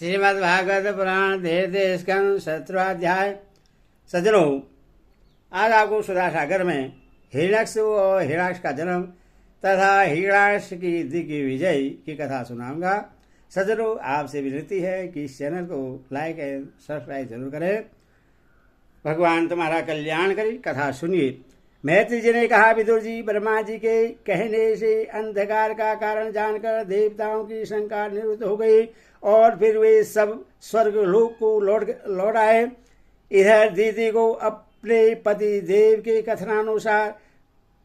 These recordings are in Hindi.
श्रीमद्भागवत पुराण धीरे स्कंद 17वां सज्जनों, आज आपको सुधा सागर में हिरण्यकशिपु और हिरण्याक्ष का जन्म तथा हिरण्याक्ष की दिग्विजय विजय की कथा सुनाऊंगा। सज्जनों, आपसे विनती है कि इस चैनल को लाइक एंड सब्सक्राइब जरूर करें। भगवान तुम्हारा कल्याण करे। कथा सुनिए। मैत्री जी ने कहा, विदुर जी, ब्रह्मा जी के कहने से अंधकार का कारण जानकर देवताओं की शंका निवृत्त हो गई और फिर वे सब स्वर्ग लोक को लौट आए। इधर दीदी को अपने पति देव के कथनानुसार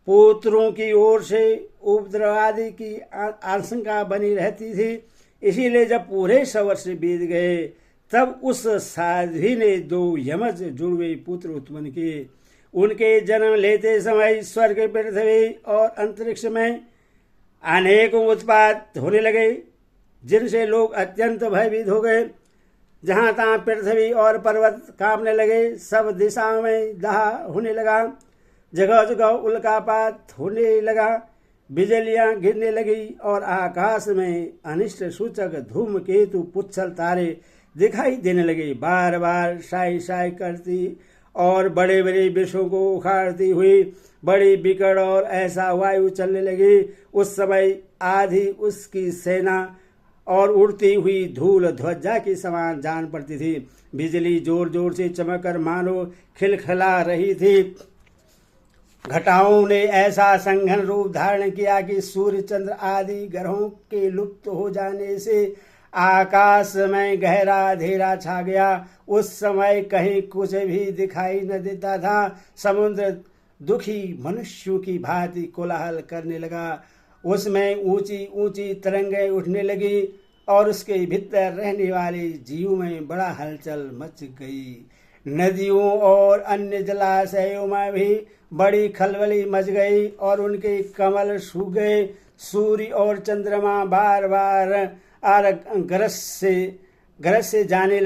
पुत्रों की ओर से उपद्रव आदि की आशंका बनी रहती थी। इसीलिए जब पूरे 100 वर्ष बीत गए तब उस साध्वी ने 2 यमज जुड़वे पुत्र उत्पन्न किए। उनके जन्म लेते समय स्वर्ग, पृथ्वी और अंतरिक्ष में अनेकों उत्पात होने लगे, जिनसे लोग अत्यंत भयभीत हो गए। जहां तहां पृथ्वी और पर्वत कांपने लगे, सब दिशाओं में दाह होने लगा, जगह जगह उल्कापात होने लगा, बिजलियां गिरने लगी और आकाश में अनिष्ट सूचक धूमकेतु पुच्छल तारे दिखाई देने लगे। बार बार साई साई करती और बड़े बड़े विषयों को उखाड़ती हुई बड़ी बिकट और ऐसा वायु चलने लगी। उस समय आधी उसकी सेना और उड़ती हुई धूल ध्वजा के समान जान पड़ती थी। बिजली जोर जोर से चमककर मानो खिलखिला रही थी। घटाओं ने ऐसा संघन रूप धारण किया कि सूर्य, चंद्र आदि ग्रहों के लुप्त हो जाने से आकाश में गहरा अंधेरा छा गया। उस समय कहीं कुछ भी दिखाई न देता था। समुद्र दुखी मनुष्यों की भांति कोलाहल करने लगा। उसमें ऊंची ऊंची तरंगें उठने लगी और उसके भीतर रहने वाले जीवों में बड़ा हलचल मच गई। नदियों और अन्य जलाशयों में भी बड़ी खलबली मच गई और उनके कमल सूख गए। सूर्य और चंद्रमा बार बार गरज से जाने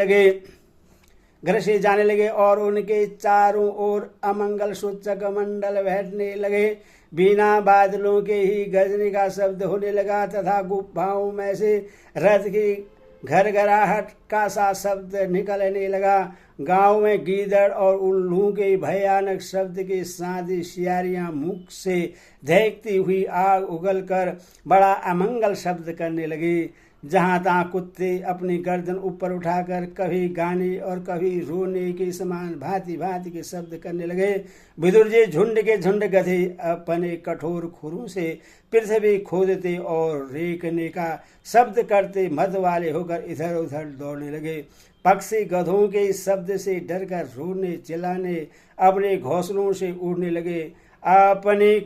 लगे और उनके चारों ओर अमंगल सूचक मंडल बैठने लगे। बिना बादलों के ही गरजने का शब्द होने लगा तथा गुफाओं में से रथ की घरघराहट का सा शब्द निकलने लगा। गांव में गीदड़ और उल्लू के भयानक शब्द के साथ सियारियां मुख से देखती हुई आग उगलकर बड़ा अमंगल शब्द करने लगी। जहां तहां कुत्ते अपनी गर्दन ऊपर उठाकर कभी गाने और कभी रोने के समान भांति भांति के शब्द करने लगे। विदुर जी झुंड के झुंड गधे अपने कठोर खुरों से पृथ्वी खोदते और रेखने का शब्द करते मद वाले होकर इधर उधर दौड़ने लगे। पक्षी गधों के शब्द से डरकर रोने चिल्लाने अपने घोंसलों से उड़ने लगे। अपने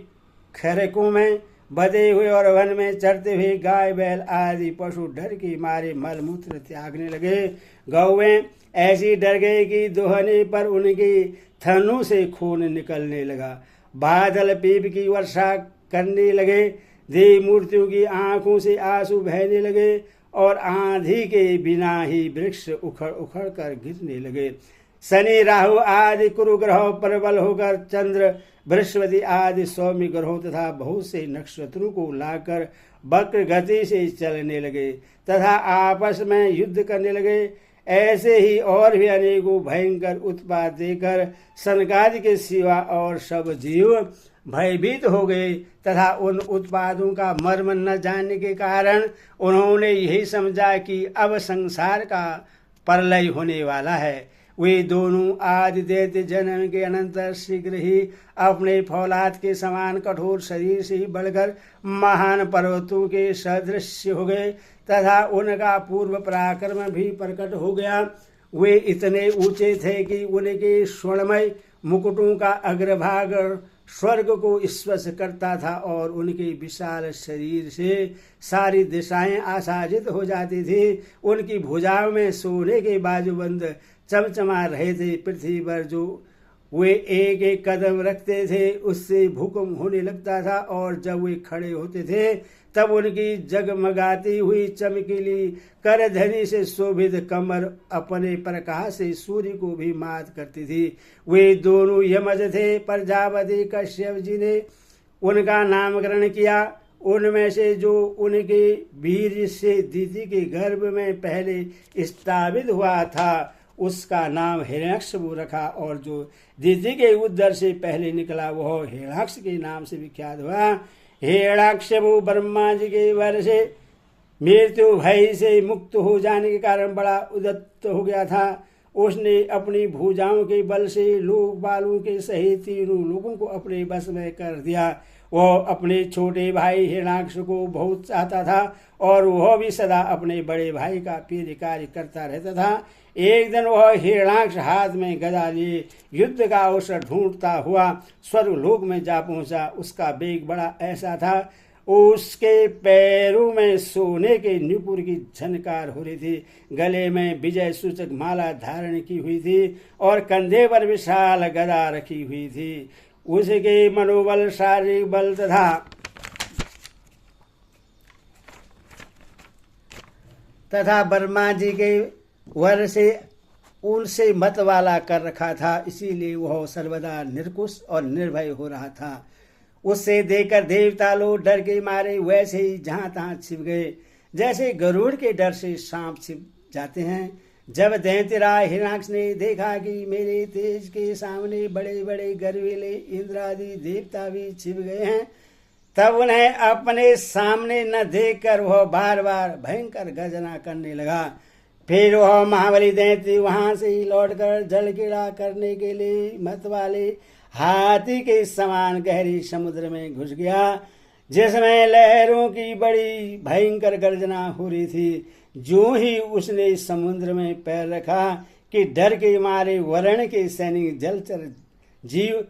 खरकों में बधे हुए और वन में चरते हुए गाय बैल आदि पशु डर के मारे मलमूत्र त्यागने लगे। गौएं ऐसी डर गई कि दोहने पर उनकी थनों से खून निकलने लगा। बादल पीप की वर्षा करने लगे। देव मूर्तियों की आंखों से आंसू बहने लगे और आंधी के बिना ही वृक्ष उखड़ उखड़ कर गिरने लगे। शनि, राहु आदि कुरु ग्रहों प्रबल होकर चंद्र, बृहस्पति आदि सौम्य ग्रहों तथा बहुत से नक्षत्रों को लाकर वक्र गति से चलने लगे तथा आपस में युद्ध करने लगे। ऐसे ही और भी अनेकों भयंकर उत्पात देकर सनकादि के सिवा और सब जीव भयभीत हो गए तथा उन उत्पादों का मर्म न जानने के कारण उन्होंने यही समझा कि अब संसार का प्रलय होने वाला है। वे दोनों आदि दैत्य जन्म के अनंतर शीघ्र ही अपने फौलाद के समान कठोर शरीर से ही बढ़कर महान पर्वतों के सदृश हो गए तथा उनका पूर्व पराक्रम भी प्रकट हो गया। वे इतने ऊंचे थे कि उनके स्वर्णमय मुकुटों का अग्रभाग स्वर्ग को स्पर्श करता था और उनके विशाल शरीर से सारी दिशाएं आसादित हो जाती थी। उनकी भुजाओं में सोने के बाजूबंद चमचमा रहे थे। पृथ्वी पर जो वे एक एक कदम रखते थे उससे भूकंप होने लगता था और जब वे खड़े होते थे तब उनकी जगमगाती हुई चमकीली करधनी से शोभित कमर अपने प्रकाश से सूर्य को भी मात करती थी। वे दोनों यमज थे। प्रजापति कश्यप जी ने उनका नामकरण किया उनमें से जो उनके वीर से दीदी के गर्भ में पहले स्थापित हुआ था उसका नाम हिरण्यकशिपु रखा, और जो दीदी के उदर से पहले निकला वह हिरण्याक्ष के नाम से विख्यात हुआ। हिरण्याकशिपु ब्रह्मा जी के वर से मृत्यु भय से मुक्त हो जाने के कारण बड़ा उद्यत हो गया था। उसने अपनी भुजाओं के बल से लोक बालों के सहित तीनों लोगों को अपने बस में कर दिया। वह अपने छोटे भाई हिरण्याक्ष को बहुत चाहता था और वह भी सदा अपने बड़े भाई का प्रिय कार्य करता रहता था। एक दिन वह हिरण्याक्ष हाथ में गदा लिए युद्ध का अवसर ढूंढता हुआ स्वर्गलोक में जा पहुंचा। उसका वेग बड़ा ऐसा था, उसके पैरों में सोने के नुपुर की झनकार हो रही थी, गले में विजय सूचक माला धारण की हुई थी और कंधे पर विशाल गदा रखी हुई थी। उसके मनोबल, शारीरिक बल तथा ब्रह्मा जी के वर से उनसे मत वाला कर रखा था, इसीलिए वह सर्वदा निर्कुश और निर्भय हो रहा था। उससे देखकर देवता लोग डर के मारे वैसे ही जहां तहां छिप गए, जैसे गरुड़ के डर से सांप छिप जाते हैं। जब दैत्यराज हिरण्याक्ष ने देखा कि मेरे तेज के सामने बड़े बड़े गर्वीले इंद्र आदि देवता भी छिप गए हैं, तब उन्हें अपने सामने न देखकर वह बार बार भयंकर गर्जना करने लगा। फिर वह महाबली दैत्य वहां से ही लौटकर जल क्रीड़ा करने के लिए मत वाले हाथी के समान गहरी समुद्र में घुस गया, जिसमें लहरों की बड़ी भयंकर गर्जना हो रही थी। जो ही उसने समुद्र में पैर रखा कि डर के मारे वरुण के सैनिक जलचर जीव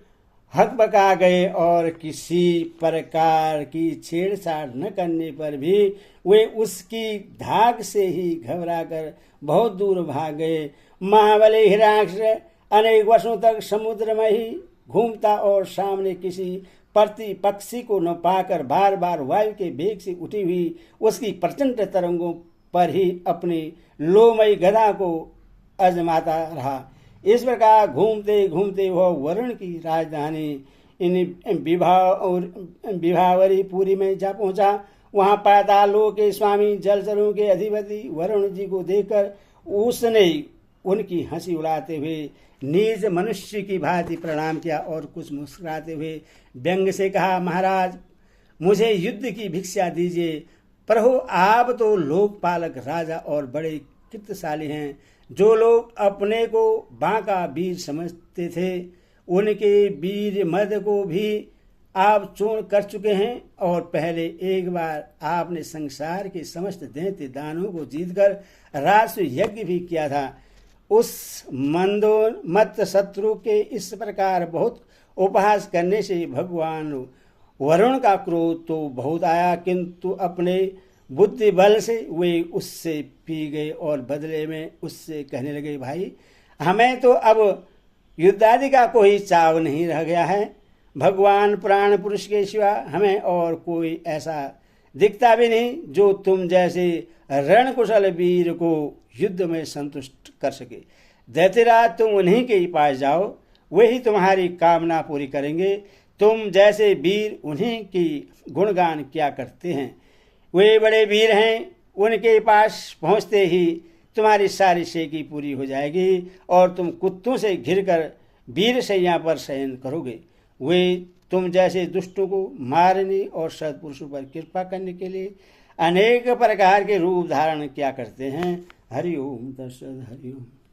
हकबका गए और किसी प्रकार की छेड़छाड़ न करने पर भी वे उसकी धाक से ही घबराकर बहुत दूर भाग गए। महाबली हिरण्याक्ष अनेक वर्षों तक समुद्र में ही घूमता और सामने किसी प्रतिपक्षी को न पाकर बार बार वायु के वेग से उठी हुई उसकी प्रचंड तरंगों पर ही अपनी लोमयी गदा को आजमाता रहा। इस प्रकार घूमते घूमते वह वरुण की राजधानी इन विभावरी पुरी में जा पहुंचा। वहां पातालों के स्वामी जलचरों के अधिपति वरुण जी को देखकर उसने उनकी हंसी उड़ाते हुए नीच मनुष्य की भांति प्रणाम किया और कुछ मुस्कुराते हुए व्यंग से कहा, महाराज मुझे युद्ध की भिक्षा दीजिए। प्रभु आप तो लोकपालक राजा और बड़े कृतशाली हैं। जो लोग अपने को बांका वीर समझते थे उनके वीर मद को भी आप चूर्ण कर चुके हैं, और पहले एक बार आपने संसार के समस्त दैत्य दानों को जीतकर राष्ट्र यज्ञ भी किया था। उस मंदोन्मत्त शत्रु के इस प्रकार बहुत उपहास करने से भगवान वरुण का क्रोध तो बहुत आया, किंतु अपने बुद्धि बल से वे उससे पी गए और बदले में उससे कहने लगे, भाई हमें तो अब युद्धादि का कोई चाव नहीं रह गया है। भगवान प्राण पुरुष के सिवा हमें और कोई ऐसा दिखता भी नहीं जो तुम जैसे रणकुशल वीर को युद्ध में संतुष्ट कर सके। दैत्यराज तुम उन्हीं के पास जाओ, वही तुम्हारी कामना पूरी करेंगे। तुम जैसे वीर उन्हीं की गुणगान किया करते हैं, वे बड़े वीर हैं। उनके पास पहुंचते ही तुम्हारी सारी शेखी पूरी हो जाएगी और तुम कुत्तों से घिरकर वीर शैया पर शयन करोगे। वे तुम जैसे दुष्टों को मारने और सत्पुरुषों पर कृपा करने के लिए अनेक प्रकार के रूप धारण किया करते हैं। हरि ओम तत्सत। हरि ओम।